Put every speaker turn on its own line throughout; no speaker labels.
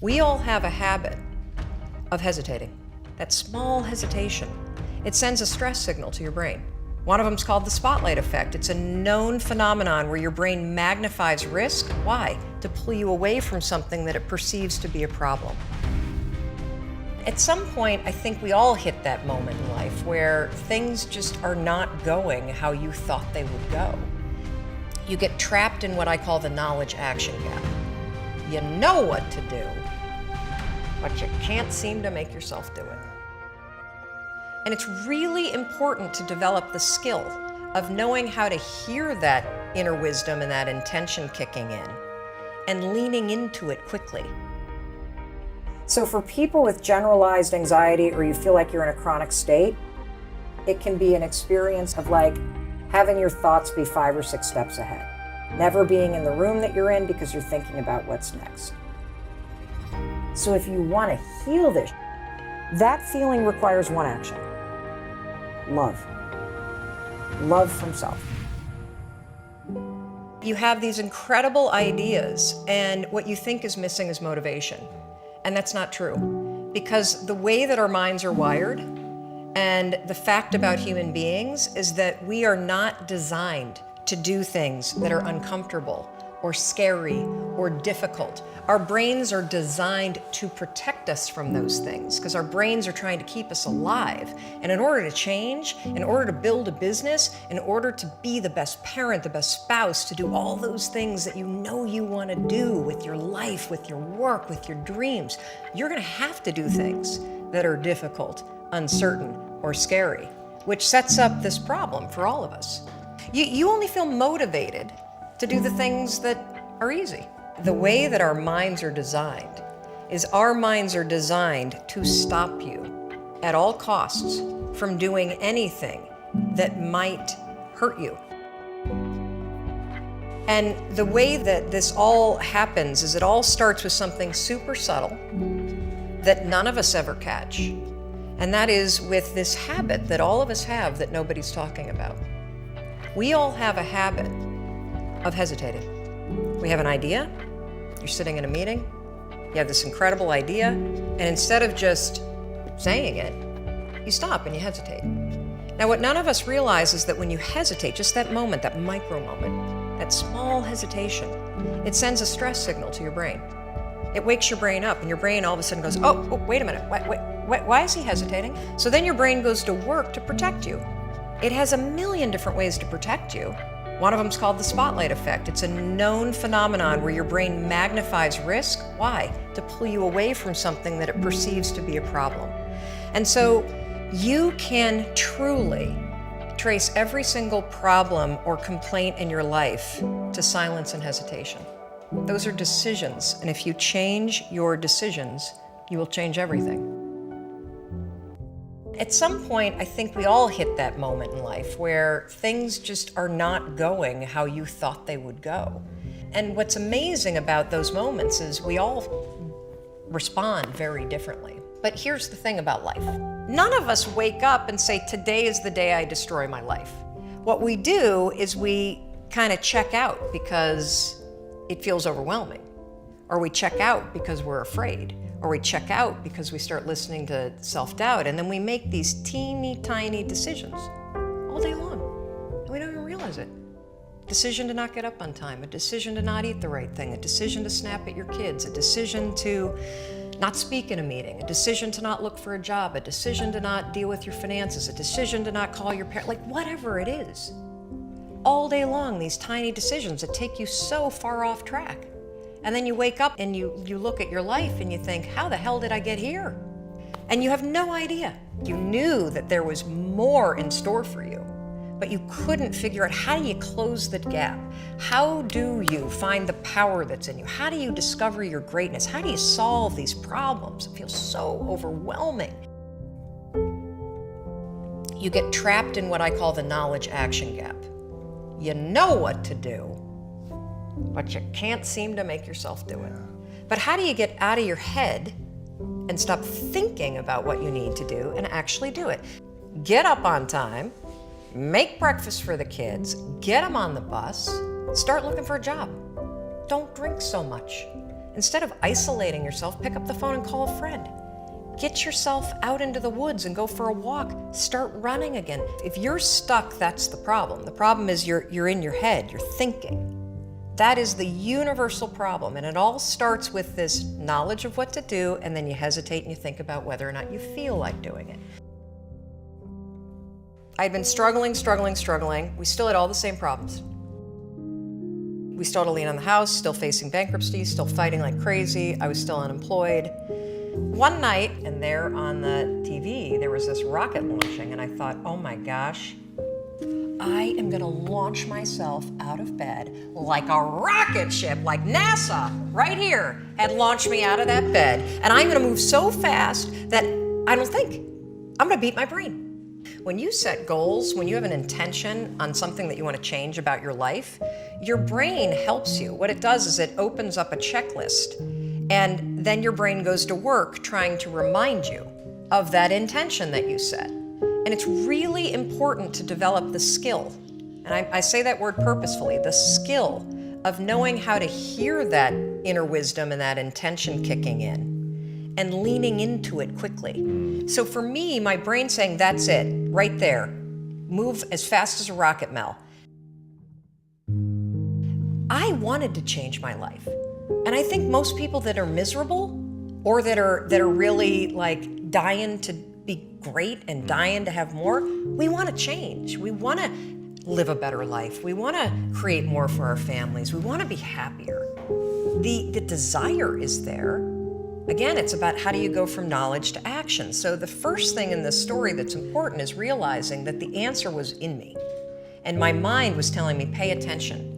We all have a habit of hesitating. That small hesitation, it sends a stress signal to your brain. One of them is called the spotlight effect. It's a known phenomenon where your brain magnifies risk. Why? To pull you away from something that it perceives to be a problem. At some point, I think we all hit that moment in life where things just are not going how you thought they would go. You get trapped in what I call the knowledge-action gap. You know what to do, but you can't seem to make yourself do it. And it's really important to develop the skill of knowing how to hear that inner wisdom and that intention kicking in and leaning into it quickly.
So for people with generalized anxiety, or you feel like you're in a chronic state, it can be an experience of like having your thoughts be 5 or 6 steps ahead. Never being in the room that you're in because you're thinking about what's next. So if you want to heal this, that feeling requires one action. Love. Love from self.
You have these incredible ideas, and what you think is missing is motivation. And that's not true. Because the way that our minds are wired, and the fact about human beings, is that we are not designed to do things that are uncomfortable or scary or difficult. Our brains are designed to protect us from those things because our brains are trying to keep us alive. And in order to change, in order to build a business, in order to be the best parent, the best spouse, to do all those things that you know you want to do with your life, with your work, with your dreams, you're going to have to do things that are difficult, uncertain, or scary, which sets up this problem for all of us. You only feel motivated to do the things that are easy. The way that our minds are designed is our minds are designed to stop you at all costs from doing anything that might hurt you. And the way that this all happens is it all starts with something super subtle that none of us ever catch. And that is with this habit that all of us have that nobody's talking about. We all have a habit of hesitating. We have an idea, you're sitting in a meeting, you have this incredible idea, and instead of just saying it, you stop and you hesitate. Now, what none of us realize is that when you hesitate, just that moment, that micro moment, that small hesitation, it sends a stress signal to your brain. It wakes your brain up, and your brain all of a sudden goes, oh, wait a minute, why is he hesitating? So then your brain goes to work to protect you. It has a million different ways to protect you. One of them is called the spotlight effect. It's a known phenomenon where your brain magnifies risk. Why? To pull you away from something that it perceives to be a problem. And so you can truly trace every single problem or complaint in your life to silence and hesitation. Those are decisions, and if you change your decisions, you will change everything. At some point, I think we all hit that moment in life where things just are not going how you thought they would go. And what's amazing about those moments is we all respond very differently. But here's the thing about life. None of us wake up and say, today is the day I destroy my life. What we do is we kind of check out because it feels overwhelming, or we check out because we're afraid, or we check out because we start listening to self-doubt, and then we make these teeny tiny decisions all day long, and we don't even realize it. A decision to not get up on time, a decision to not eat the right thing, a decision to snap at your kids, a decision to not speak in a meeting, a decision to not look for a job, a decision to not deal with your finances, a decision to not call your parents, like whatever it is. All day long, these tiny decisions that take you so far off track. And then you wake up and you look at your life and you think, how the hell did I get here? And you have no idea. You knew that there was more in store for you, but you couldn't figure out, how do you close the gap? How do you find the power that's in you? How do you discover your greatness? How do you solve these problems? It feels so overwhelming. You get trapped in what I call the knowledge-action gap. You know what to do, but you can't seem to make yourself do it. But how do you get out of your head and stop thinking about what you need to do and actually do it? Get up on time, make breakfast for the kids, get them on the bus, start looking for a job. Don't drink so much. Instead of isolating yourself, pick up the phone and call a friend. Get yourself out into the woods and go for a walk. Start running again. If you're stuck, that's the problem. The problem is you're in your head, you're thinking. That is the universal problem, and it all starts with this knowledge of what to do, and then you hesitate and you think about whether or not you feel like doing it. I'd been struggling. We still had all the same problems. We still had to lean on the house, still facing bankruptcy, still fighting like crazy. I was still unemployed. One night, and there on the TV, there was this rocket launching, and I thought, oh my gosh, I am gonna launch myself out of bed like a rocket ship, like NASA, right here, had launched me out of that bed. And I'm gonna move so fast that I don't think. I'm gonna beat my brain. When you set goals, when you have an intention on something that you want to change about your life, your brain helps you. What it does is it opens up a checklist, and then your brain goes to work trying to remind you of that intention that you set. And it's really important to develop the skill, and I say that word purposefully, the skill of knowing how to hear that inner wisdom and that intention kicking in and leaning into it quickly. So for me, my brain saying, that's it, right there. Move as fast as a rocket, Mel. I wanted to change my life. And I think most people that are miserable or that are really like dying to be great and dying to have more, we want to change. We want to live a better life. We want to create more for our families. We want to be happier. The desire is there. Again, it's about how do you go from knowledge to action. So the first thing in this story that's important is realizing that the answer was in me. And my mind was telling me, pay attention.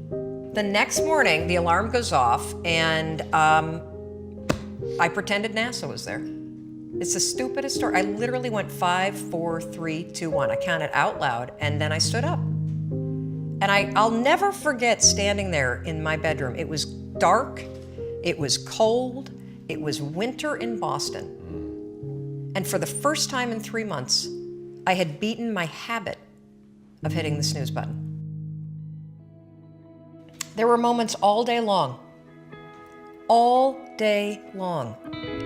The next morning, the alarm goes off, and I pretended NASA was there. It's the stupidest story. I literally went 5, 4, 3, 2, 1. I counted out loud, and then I stood up. And I'll never forget standing there in my bedroom. It was dark, it was cold, it was winter in Boston. And for the first time in 3 months, I had beaten my habit of hitting the snooze button. There were moments all day long,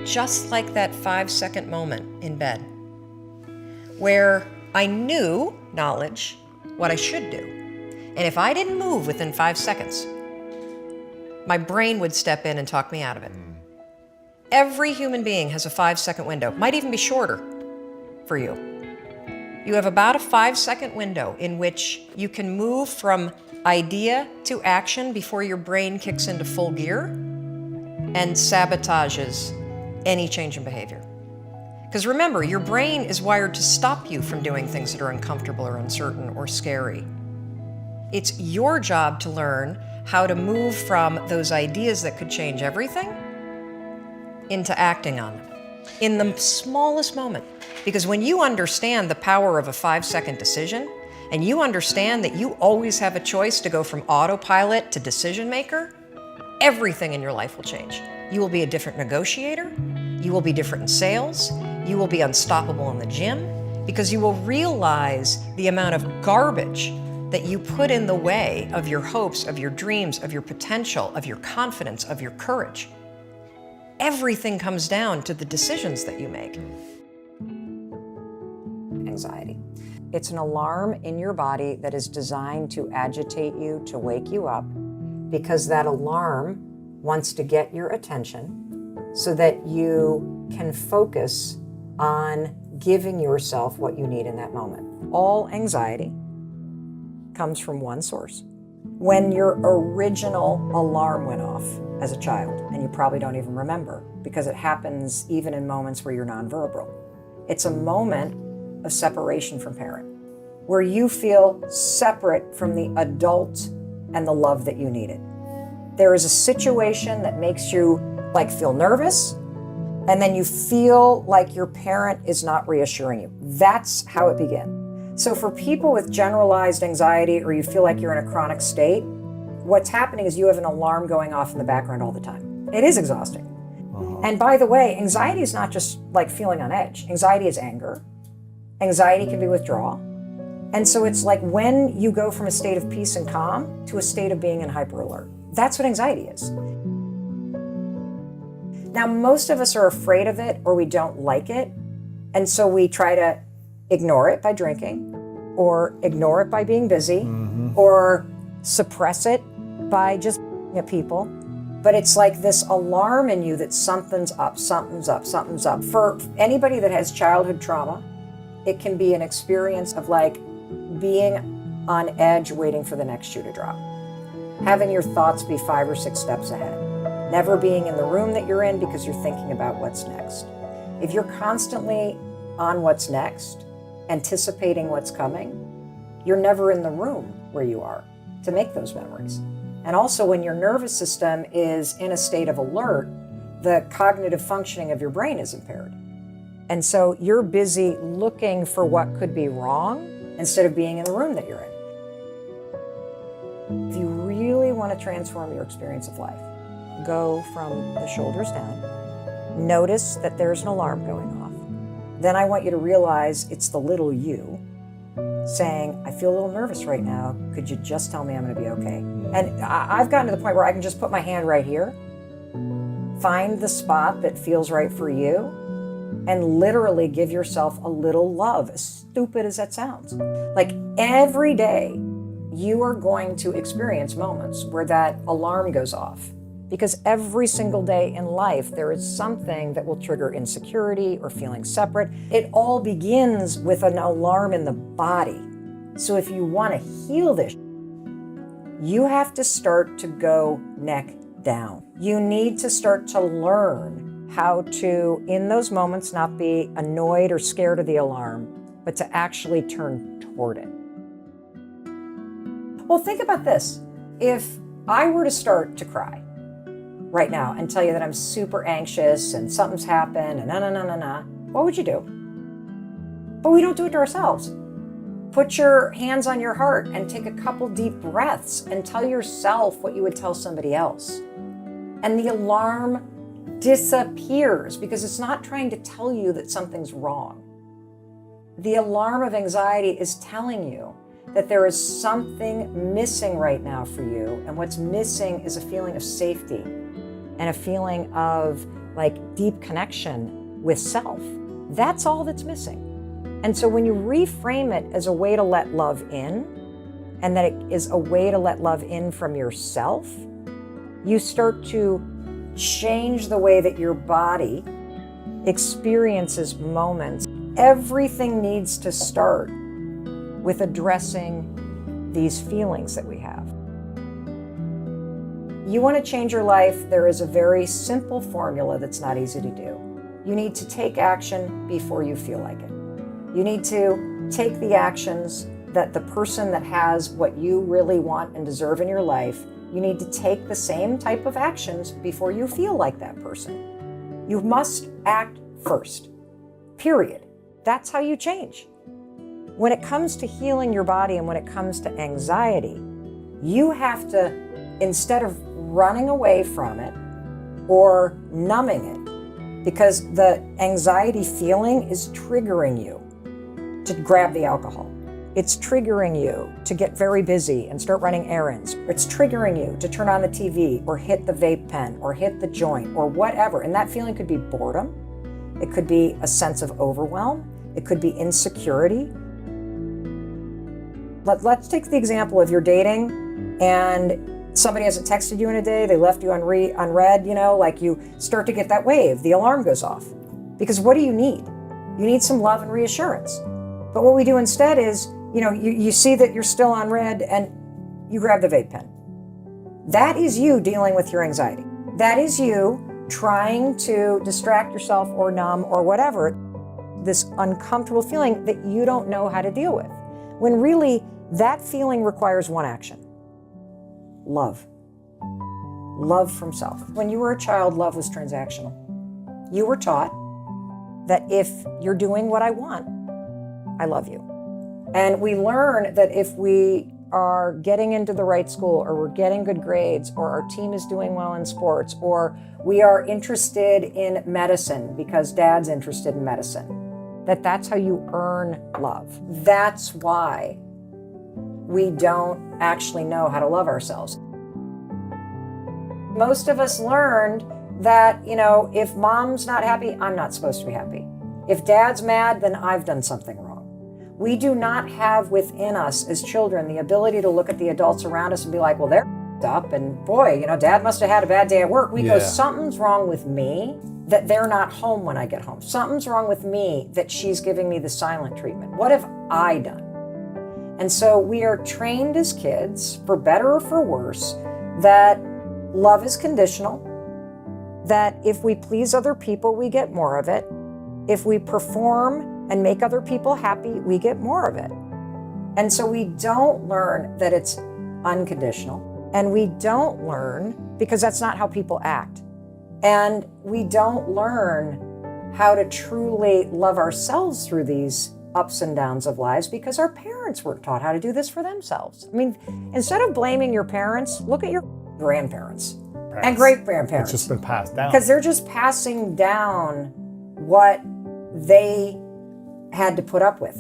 just like that 5-second moment in bed, where I knew, knowledge, what I should do. And if I didn't move within 5 seconds, my brain would step in and talk me out of it. Every human being has a 5-second window, might even be shorter for you. You have about a 5-second window in which you can move from idea to action before your brain kicks into full gear and sabotages any change in behavior. Because remember, your brain is wired to stop you from doing things that are uncomfortable or uncertain or scary. It's your job to learn how to move from those ideas that could change everything into acting on them in the smallest moment. Because when you understand the power of a 5-second decision, and you understand that you always have a choice to go from autopilot to decision maker, everything in your life will change. You will be a different negotiator, you will be different in sales, you will be unstoppable in the gym, because you will realize the amount of garbage that you put in the way of your hopes, of your dreams, of your potential, of your confidence, of your courage. Everything comes down to the decisions that you make.
Anxiety. It's an alarm in your body that is designed to agitate you, to wake you up, because that alarm wants to get your attention so that you can focus on giving yourself what you need in that moment. All anxiety comes from one source. When your original alarm went off as a child, and you probably don't even remember, because it happens even in moments where you're nonverbal. It's a moment of separation from parent, where you feel separate from the adult and the love that you needed. There is a situation that makes you feel nervous, and then you feel like your parent is not reassuring you. That's how it begins. So for people with generalized anxiety, or you feel like you're in a chronic state, what's happening is you have an alarm going off in the background all the time. It is exhausting. And by the way, anxiety is not just like feeling on edge. Anxiety is anger. Anxiety can be withdrawal. And so it's like when you go from a state of peace and calm to a state of being in hyper alert. That's what anxiety is. Now, most of us are afraid of it or we don't like it. And so we try to ignore it by drinking or ignore it by being busy or suppress it by just at people. But it's like this alarm in you that something's up, something's up, something's up. For anybody that has childhood trauma, it can be an experience of like being on edge waiting for the next shoe to drop. Having your thoughts be 5 or 6 steps ahead. Never being in the room that you're in because you're thinking about what's next. If you're constantly on what's next, anticipating what's coming, you're never in the room where you are to make those memories. And also when your nervous system is in a state of alert, the cognitive functioning of your brain is impaired. And so you're busy looking for what could be wrong instead of being in the room that you're in. If you really want to transform your experience of life, go from the shoulders down. Notice that there's an alarm going off. Then I want you to realize it's the little you saying, I feel a little nervous right now. Could you just tell me I'm going to be okay? And I've gotten to the point where I can just put my hand right here, find the spot that feels right for you, and literally give yourself a little love, as stupid as that sounds. Like every day, you are going to experience moments where that alarm goes off. Because every single day in life, there is something that will trigger insecurity or feeling separate. It all begins with an alarm in the body. So if you want to heal this, you have to start to go neck down. You need to start to learn how to, in those moments, not be annoyed or scared of the alarm, but to actually turn toward it. Well, think about this. If I were to start to cry right now and tell you that I'm super anxious and something's happened and what would you do? But we don't do it to ourselves. Put your hands on your heart and take a couple deep breaths and tell yourself what you would tell somebody else. And the alarm disappears because it's not trying to tell you that something's wrong. The alarm of anxiety is telling you that there is something missing right now for you, and what's missing is a feeling of safety and a feeling of like deep connection with self. That's all that's missing. And so when you reframe it as a way to let love in, and that it is a way to let love in from yourself, you start to change the way that your body experiences moments. Everything needs to start with addressing these feelings that we have. You want to change your life, there is a very simple formula that's not easy to do. You need to take action before you feel like it. You need to take the actions that the person that has what you really want and deserve in your life, you need to take the same type of actions before you feel like that person. You must act first, period. That's how you change. When it comes to healing your body and when it comes to anxiety, you have to, instead of running away from it or numbing it, because the anxiety feeling is triggering you to grab the alcohol. It's triggering you to get very busy and start running errands. It's triggering you to turn on the TV or hit the vape pen or hit the joint or whatever. And that feeling could be boredom. It could be a sense of overwhelm. It could be insecurity. Let's take the example of you're dating and somebody hasn't texted you in a day, they left you unread, like you start to get that wave, the alarm goes off. Because what do you need? You need some love and reassurance. But what we do instead is, you see that you're still unread and you grab the vape pen. That is you dealing with your anxiety. That is you trying to distract yourself or numb or whatever, this uncomfortable feeling that you don't know how to deal with. When really, that feeling requires one action. Love. Love from self. When you were a child, love was transactional. You were taught that if you're doing what I want, I love you. And we learn that if we are getting into the right school, or we're getting good grades, or our team is doing well in sports, or we are interested in medicine because dad's interested in medicine, that's how you earn love. That's why we don't actually know how to love ourselves. Most of us learned that, if mom's not happy, I'm not supposed to be happy. If dad's mad, then I've done something wrong. We do not have within us as children the ability to look at the adults around us and be like, well, they're up, and boy, dad must have had a bad day at work. We go, something's wrong with me that they're not home when I get home. Something's wrong with me that she's giving me the silent treatment. What have I done? And so we are trained as kids, for better or for worse, that love is conditional, that if we please other people, we get more of it. If we perform and make other people happy, we get more of it. And so we don't learn that it's unconditional. And we don't learn, because that's not how people act. And we don't learn how to truly love ourselves through these ups and downs of lives, because our parents weren't taught how to do this for themselves. I mean, instead of blaming your parents, look at your grandparents and great-grandparents.
It's just been passed down.
Because they're just passing down what they had to put up with.